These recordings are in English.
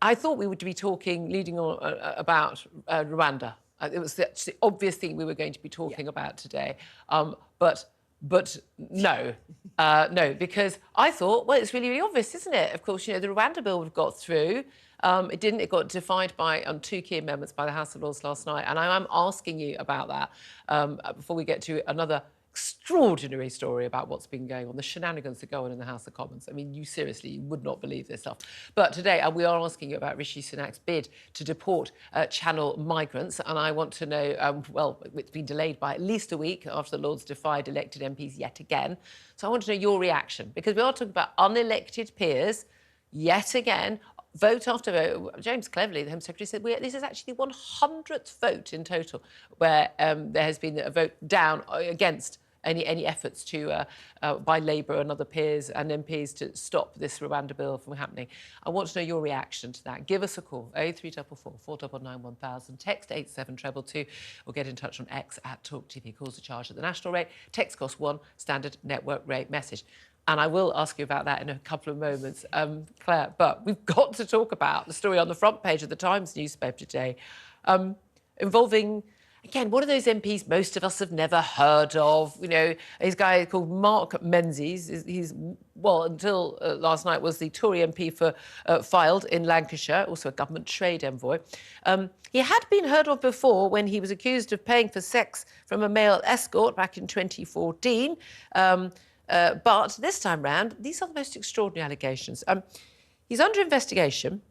I thought we would be talking, leading on about Rwanda. It was the obvious thing we were going to be talking about today. But no, no, because I thought, well, it's really, really obvious, isn't it? Of course, you know, the Rwanda bill got through. It didn't. It got defied by two key amendments by the House of Lords last night. And I'm asking you about that before we get to another extraordinary story about what's been going on, the shenanigans that go on in the House of Commons. I mean, you seriously would not believe this stuff. But today we are asking you about Rishi Sunak's bid to deport Channel migrants. And I want to know, well, it's been delayed by at least a week after the Lords defied elected MPs yet again. So I want to know your reaction, because we are talking about unelected peers yet again. Vote after vote. James cleverly, the Home Secretary, said this is actually the 100th vote in total where there has been a vote down against any efforts to by Labour and other peers and MPs to stop this Rwanda bill from happening. I want to know your reaction to that. Give us a call, 0344 499 1000, text 87222, or get in touch on X at TalkTV. Calls are charged at the national rate. Text costs £1, standard network rate message. And I will ask you about that in a couple of moments, Claire. But we've got to talk about the story on the front page of the Times newspaper today, involving, again, one of those MPs most of us have never heard of. You know, this guy called Mark Menzies. He's, well, until last night, was the Tory MP for Fylde in Lancashire, also a government trade envoy. He had been heard of before when he was accused of paying for sex from a male escort back in 2014. But this time round, these are the most extraordinary allegations. He's under investigation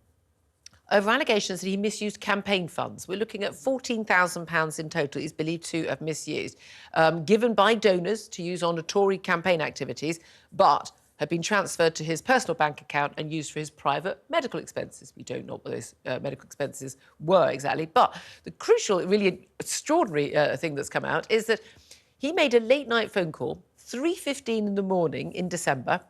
over allegations that he misused campaign funds. We're looking at £14,000 in total he's believed to have misused, given by donors to use on Tory campaign activities, but had been transferred to his personal bank account and used for his private medical expenses. We don't know what those medical expenses were exactly. But the crucial, really extraordinary thing that's come out is that he made a late-night phone call, 3:15 in the morning in December,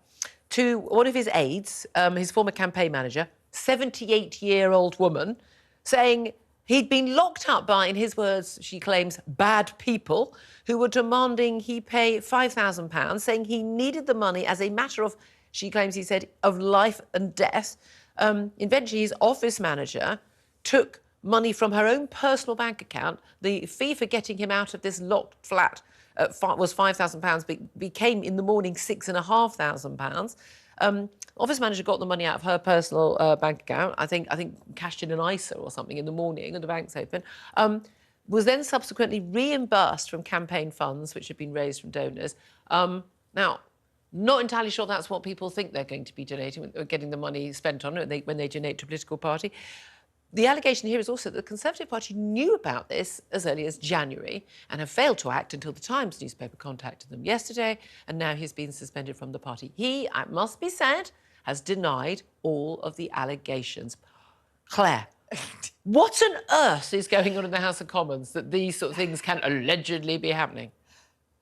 to one of his aides, his former campaign manager, 78-year-old woman, saying he'd been locked up by, in his words, she claims, bad people who were demanding he pay £5,000, saying he needed the money as a matter of, she claims he said, of life and death. Eventually, his office manager took money from her own personal bank account. The fee for getting him out of this locked flat was £5,000, but became in the morning £6,500. Office manager got the money out of her personal bank account. I think cashed in an ISA or something in the morning, and the bank's open. Was then subsequently reimbursed from campaign funds which had been raised from donors. Now, not entirely sure that's what people think they're going to be donating, or getting the money spent on it when they donate to a political party. The allegation here is also that the Conservative Party knew about this as early as January and have failed to act until the Times newspaper contacted them yesterday, and now he's been suspended from the party. He, it must be said, has denied all of the allegations. Claire, what on earth is going on in the House of Commons that these sort of things can allegedly be happening?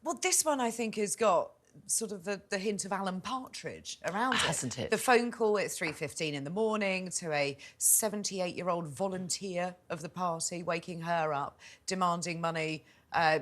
Well, this one, I think, has got sort of the hint of Alan Partridge around it. Hasn't it? The phone call at 3:15 in the morning to a 78-year-old volunteer of the party, waking her up, demanding money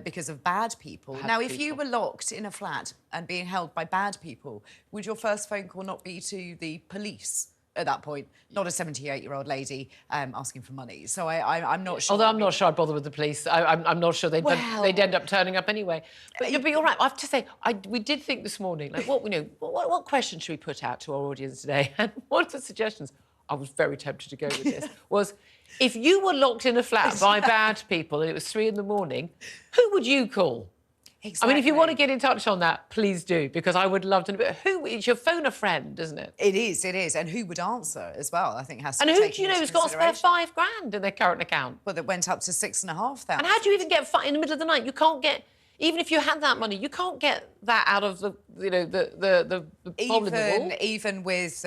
because of bad people. Now, if you were locked in a flat and being held by bad people, would your first phone call not be to the police at that point, not a 78-year-old lady asking for money? So I'm not sure. Although I'm not sure I'd bother with the police. I'm not sure they'd end up turning up anyway. But you're right. I have to say, we did think this morning, like, what question should we put out to our audience today? And one of the suggestions, I was very tempted to go with this, was if you were locked in a flat by bad people and it was 3 in the morning, who would you call? Exactly. I mean, if you want to get in touch on that, please do, because I would love to know. But it's your phone a friend, isn't it? It is. And who would answer as well, I think, has to be taken. And who do you know who's got a spare £5,000 in their current account? Well, that went up to £6,500. And how do you even get in the middle of the night? You can't get, even if you had that money, you can't get that out of the hole in the wall. Even with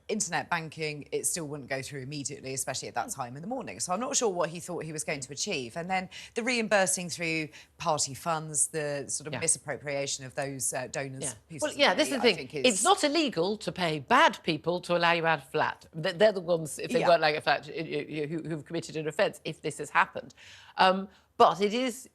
internet banking, it still wouldn't go through immediately, especially at that time in the morning. So I'm not sure what he thought he was going to achieve. And then the reimbursing through party funds, the sort of misappropriation of those donors. Well, this is the thing. It's not illegal to pay bad people to allow you out of a flat. They're the ones, if they weren't like a flat, who've committed an offence, if this has happened. But it is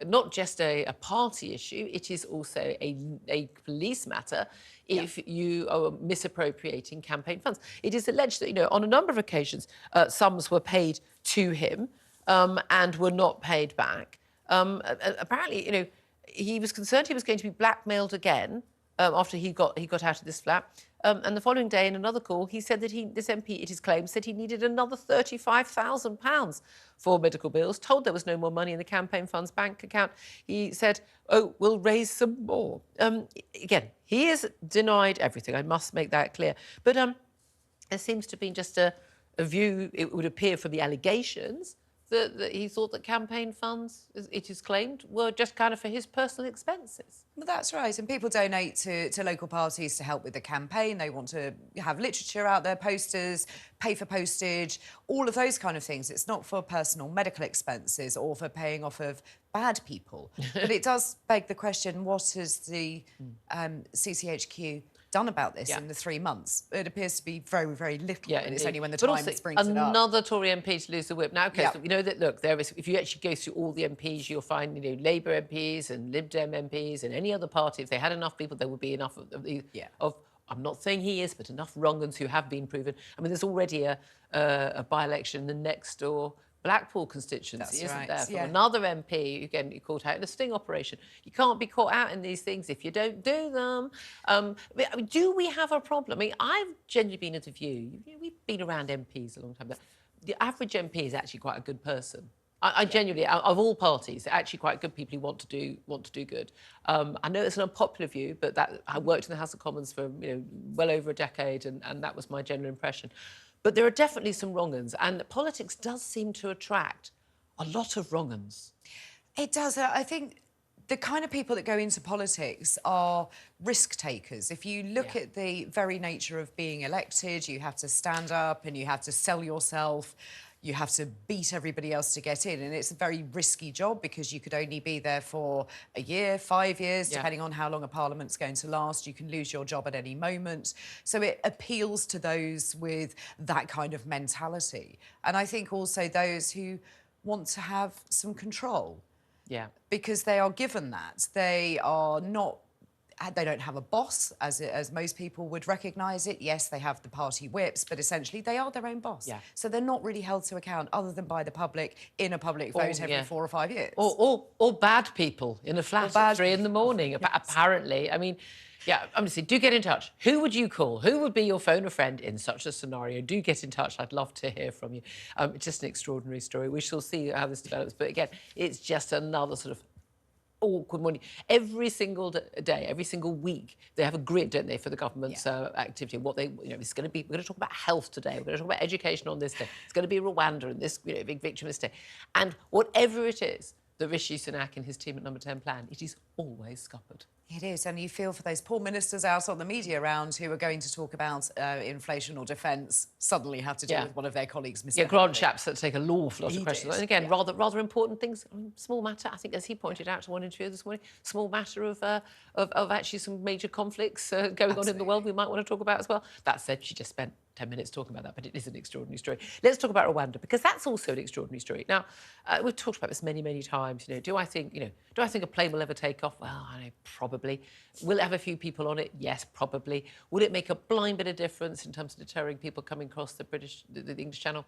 not just a party issue, it is also a police matter if you are misappropriating campaign funds. It is alleged that, on a number of occasions, sums were paid to him and were not paid back. Apparently, he was concerned he was going to be blackmailed again after he got out of this flat. And the following day, in another call, he said that this MP, it is claimed, said he needed another £35,000 for medical bills, told there was no more money in the campaign fund's bank account. He said, oh, we'll raise some more. Again, he has denied everything. I must make that clear. But there seems to be just a view, it would appear from the allegations, that he thought that campaign funds, it is claimed, were just kind of for his personal expenses. Well, that's right. And people donate to local parties to help with the campaign. They want to have literature out there, posters, pay for postage, all of those kind of things. It's not for personal medical expenses or for paying off of bad people. But it does beg the question, what has the CCHQ done about this in the 3 months? It appears to be very, very little, and it's only when the Times brings it up. Another Tory MP to lose the whip. Now, OK, so we know that, look, if you actually go through all the MPs, you'll find, Labour MPs and Lib Dem MPs and any other party, if they had enough people, there would be enough of I'm not saying he is, but enough wrong-uns who have been proven. I mean, there's already a by-election in the next door Blackpool constituency, isn't there? From another MP, again, you caught out in a sting operation. You can't be caught out in these things if you don't do them. Do we have a problem? I mean, I've genuinely been of the view, we've been around MPs a long time, the average MP is actually quite a good person. I genuinely, of all parties, they're actually quite good people who want to do good. I know it's an unpopular view, but I worked in the House of Commons for well over a decade, and that was my general impression. But there are definitely some wrong-uns, and politics does seem to attract a lot of wrong-uns. It does. I think the kind of people that go into politics are risk takers. If you look at the very nature of being elected, you have to stand up and you have to sell yourself. You have to beat everybody else to get in, and it's a very risky job because you could only be there for a year, 5 years, depending on how long a parliament's going to last. You can lose your job at any moment. So it appeals to those with that kind of mentality. And I think also those who want to have some control. Yeah. Because they are given that. They don't have a boss, as most people would recognise it. Yes, they have the party whips, but essentially they are their own boss. Yeah. So they're not really held to account other than by the public in a public vote every 4 or 5 years. Or bad people in a flat at 3 in the morning, apparently. I mean, honestly, do get in touch. Who would you call? Who would be your phone a friend in such a scenario? Do get in touch. I'd love to hear from you. It's just an extraordinary story. We shall see how this develops. But again, it's just another sort of awkward morning. Every single day, every single week, they have a grid, don't they, for the government's activity. What they, it's going to be. We're going to talk about health today. We're going to talk about education on this day. It's going to be Rwanda and this, big victim this day. And whatever it is that Rishi Sunak and his team at Number 10 plan, it is always scuppered. It is, and you feel for those poor ministers out on the media round who are going to talk about inflation or defence suddenly have to deal with one of their colleagues missing. Yeah, Grant Shapps that take an awful lot of questions. And again, rather important things. I mean, small matter. I think, as he pointed out to one interview this morning, small matter of actually some major conflicts going on in the world we might want to talk about as well. That said, she just spent 10 minutes talking about that, but it is an extraordinary story. Let's talk about Rwanda, because that's also an extraordinary story. Now, we've talked about this many, many times. Do I think a plane will ever take off? Well, I know, probably. Will it have a few people on it? Yes, probably. Would it make a blind bit of difference in terms of deterring people coming across the English Channel?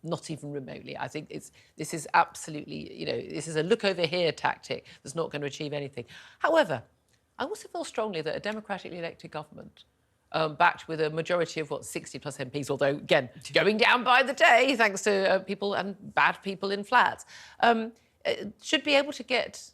Not even remotely. I think this is absolutely, this is a look over here tactic that's not going to achieve anything. However, I also feel strongly that a democratically elected government, backed with a majority of 60 plus MPs, although again going down by the day thanks to people and bad people in flats, should be able to get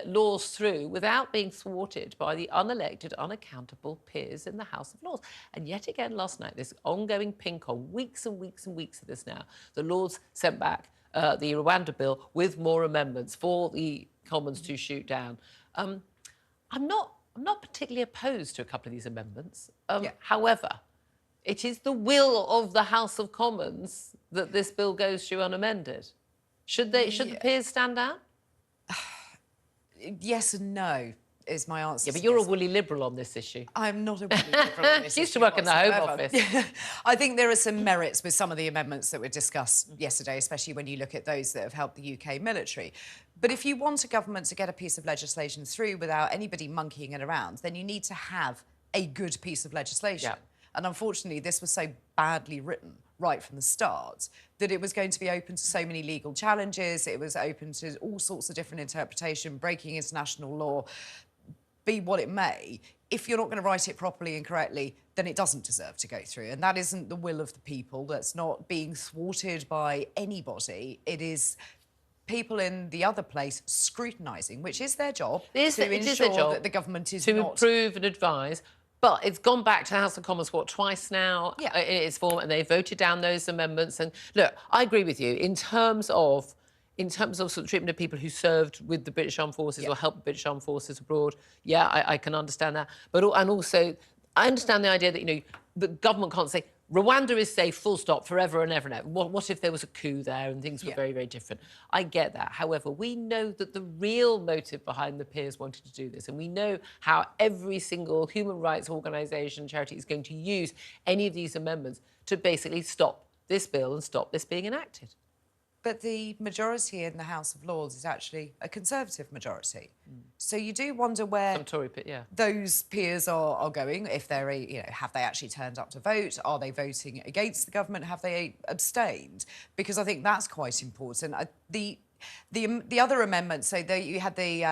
laws through without being thwarted by the unelected, unaccountable peers in the House of Lords. And yet again last night, this ongoing ping-pong, weeks and weeks and weeks of this now, the Lords sent back the Rwanda bill with more amendments for the Commons to shoot down. I'm not particularly opposed to a couple of these amendments. However, it is the will of the House of Commons that this bill goes through unamended. Should the peers stand down? Yes and no. is my answer. Yeah, but to you're this. a woolly liberal on this issue. I'm not a woolly liberal on this She used to issue work in the Home whatsoever. Office. I think there are some merits with some of the amendments that were discussed yesterday, especially when you look at those that have helped the UK military. But if you want a government to get a piece of legislation through without anybody monkeying it around, then you need to have a good piece of legislation. Yeah. And unfortunately, this was so badly written right from the start that it was going to be open to so many legal challenges. It was open to all sorts of different interpretation, breaking international law, be what it may. If you're not going to write it properly and correctly, then it doesn't deserve to go through. And that isn't the will of the people. That's not being thwarted by anybody. It is people in the other place scrutinising, which is their job, to ensure that the government is to not... improve and advise. But it's gone back to the House of Commons, what, twice now Yeah. in its form, and they voted down those amendments. And look, I agree with you in terms of sort of treatment of people who served with the British Armed Forces or helped the British Armed Forces abroad. Yeah, I can understand that. But and also, I understand the idea that, you know, the government can't say Rwanda is safe, full stop, forever and ever and ever. What if there was a coup there and things were very, very different? I get that. However, we know that the real motive behind the peers wanting to do this, and we know how every single human rights organisation, charity is going to use any of these amendments to basically stop this bill and stop this being enacted. But the majority in the House of Lords is actually a Conservative majority. So you do wonder where Some Tory, those peers are going. If they're, you know, have they actually turned up to vote? Are they voting against the government? Have they abstained? Because I think that's quite important. The other amendments, so you had the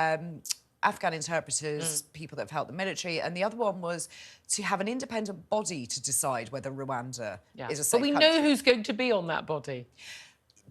Afghan interpreters, people that have helped the military, and the other one was to have an independent body to decide whether Rwanda is a safe country. But we know who's going to be on that body.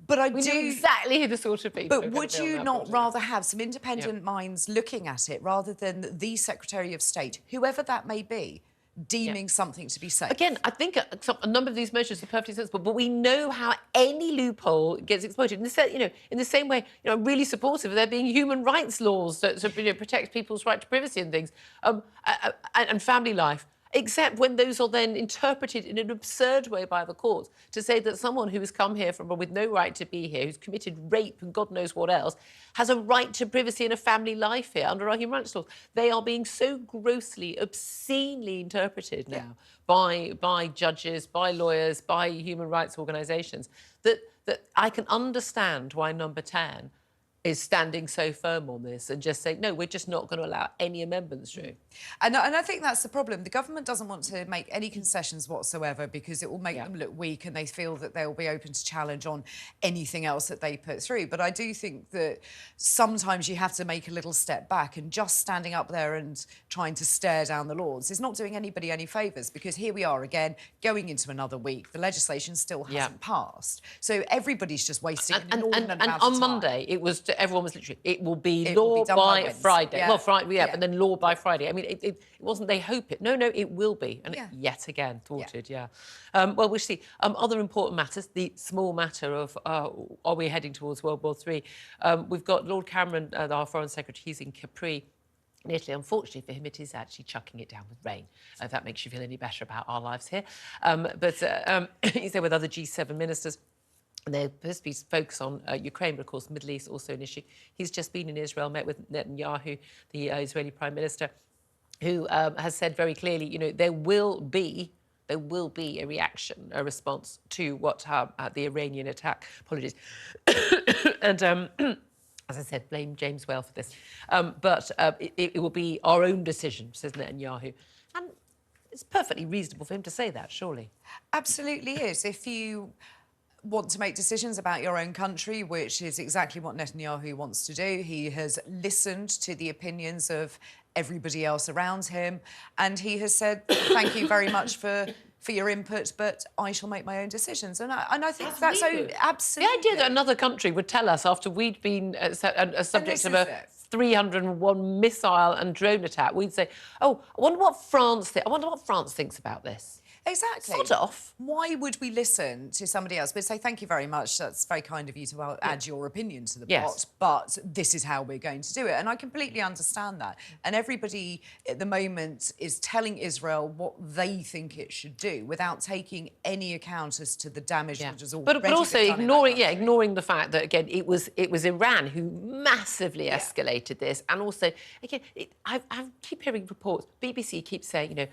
But We know exactly who the sort of people. But would you not rather have some independent minds looking at it rather than the Secretary of State, whoever that may be, deeming something to be safe? Again, I think a number of these measures are perfectly sensible, but we know how any loophole gets exploited. And you know, in the same way, you know, I'm really supportive of there being human rights laws that you know, protect people's right to privacy and things, and family life. Except when those are then interpreted in an absurd way by the courts to say that someone who has come here with no right to be here, who's committed rape and God knows what else, has a right to privacy and a family life here under our human rights laws. They are being so grossly, obscenely interpreted now by judges, by lawyers, by human rights organisations that I can understand why Number 10 is standing so firm on this and just saying, no, we're just not going to allow any amendments through. And I think that's the problem. The government doesn't want to make any concessions whatsoever because it will make them look weak and they feel that they'll be open to challenge on anything else that they put through. But I do think that sometimes you have to make a little step back, and just standing up there and trying to stare down the Lords is not doing anybody any favours, because here we are again, going into another week. The legislation still hasn't passed. So everybody's just wasting an inordinate amount of time. And on Monday, everyone was literally, it will be law by Friday. Yeah. Well, Friday, but then law by Friday. I mean, it wasn't they hope it. No, it will be. And yet again, thwarted, well, we'll see. Other important matters, the small matter of are we heading towards World War III? We've got Lord Cameron, our Foreign Secretary, he's in Capri, in Italy. Unfortunately for him, it is actually chucking it down with rain, if that makes you feel any better about our lives here. He's there with other G7 ministers. And they're supposed to be focused on Ukraine, but of course, the Middle East also an issue. He's just been in Israel, met with Netanyahu, the Israeli Prime Minister, who has said very clearly, you know, there will be a reaction, a response to what the Iranian attack. Apologies. And as I said, blame James Whale for this. But it will be our own decision, says Netanyahu. And it's perfectly reasonable for him to say that, surely. Absolutely is. If you want to make decisions about your own country, which is exactly what Netanyahu wants to do. He has listened to the opinions of everybody else around him, and he has said, thank you very much for your input, but I shall make my own decisions. And I think that's absolutely... The idea that another country would tell us after we'd been a subject of a 301 missile and drone attack, we'd say, oh, I wonder what France thinks about this. Exactly. Sod off. Why would we listen to somebody else? We'd say, thank you very much. That's very kind of you to add your opinion to the pot, but this is how we're going to do it. And I completely understand that. And everybody at the moment is telling Israel what they think it should do without taking any account as to the damage that has already but also been done ignoring the fact that, again, it was Iran who massively escalated this. And also, again, I keep hearing reports. BBC keeps saying,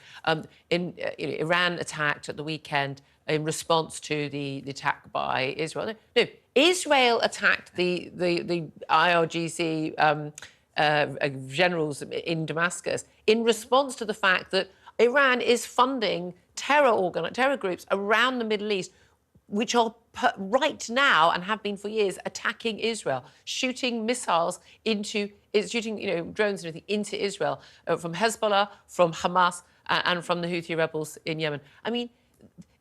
Iran attacked at the weekend in response to the attack by Israel. No, Israel attacked the IRGC generals in Damascus in response to the fact that Iran is funding terror groups around the Middle East, which are right now and have been for years attacking Israel, shooting missiles shooting drones and everything into Israel from Hezbollah, from Hamas, and from the Houthi rebels in Yemen. I mean,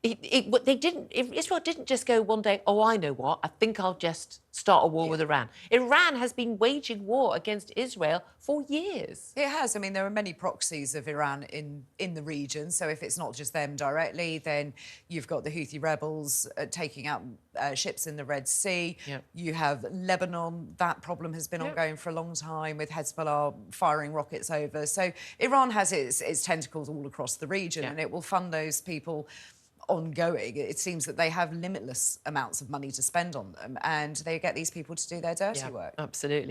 Israel didn't just go one day, oh, I know what, I think I'll just start a war with Iran. Iran has been waging war against Israel for years. It has. I mean, there are many proxies of Iran in the region. So if it's not just them directly, then you've got the Houthi rebels taking out ships in the Red Sea. Yep. You have Lebanon. That problem has been ongoing for a long time with Hezbollah firing rockets over. So Iran has its tentacles all across the region, and it will fund those people ongoing. It seems that they have limitless amounts of money to spend on them, and they get these people to do their dirty work. Absolutely.